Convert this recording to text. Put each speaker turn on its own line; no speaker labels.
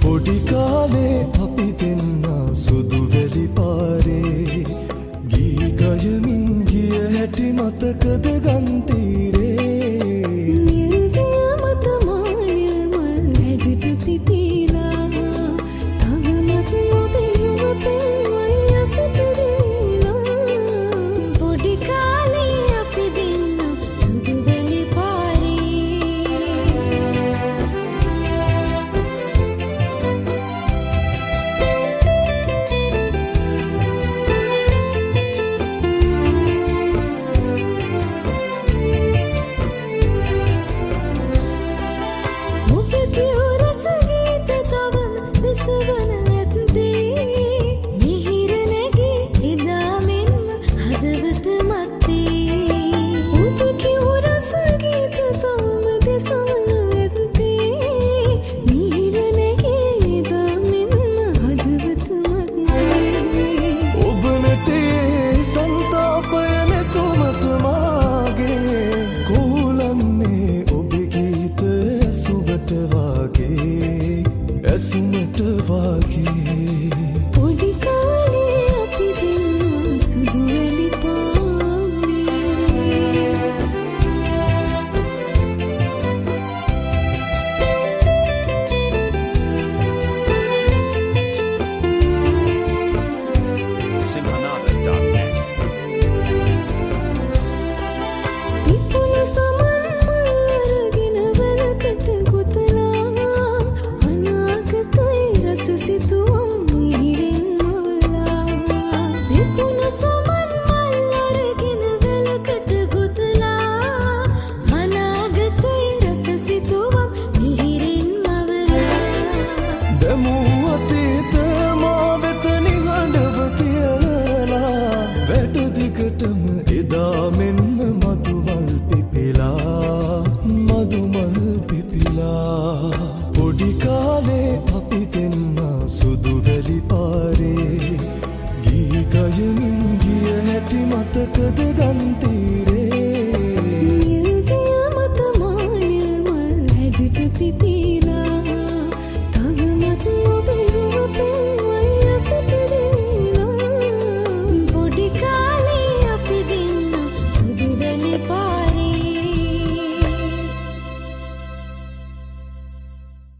පොඩි කාලේ අපි දෙන්න සුදු වැලි පාරේ ගී ගයමින් ගිය හැටි මතකද ගන්තීරේ
නිල්විය මත මානිය මල් හැඩට පිපිලා තවමත් ඔබේ යුවපෙන්වයි අසට දෙලා පොඩි කාලේ අපි දෙන්න සුදු වැලි ඇසුමට වාගේ පොඩි කාලේ අපි දෙන්න සුදු වැලි
Simhanada.net
විපුල සමන් මල්ලරගෙන වලකට ගොතලා අනාගතේ රස සිතුවම් මිහිරෙන් මවලා විපුල සමන් මල්ලරගෙන වලකට ගොතලා අනාගතේ රස සිතුවම් මිහිරෙන් මවලා
දමූ අතීත මා වෙත නිහඬව කියලා වැට දිගටම එදා මෙන්ම මදුමල් පිපිලා පොඩි කාලේ අපි දෙන්න සුදු වැලි පාරේ ගී ගයමින් ගිය හැටි මතකද ගන්තීරේ
නිල්විය මත මානිය මල් හැඩට පිපිලා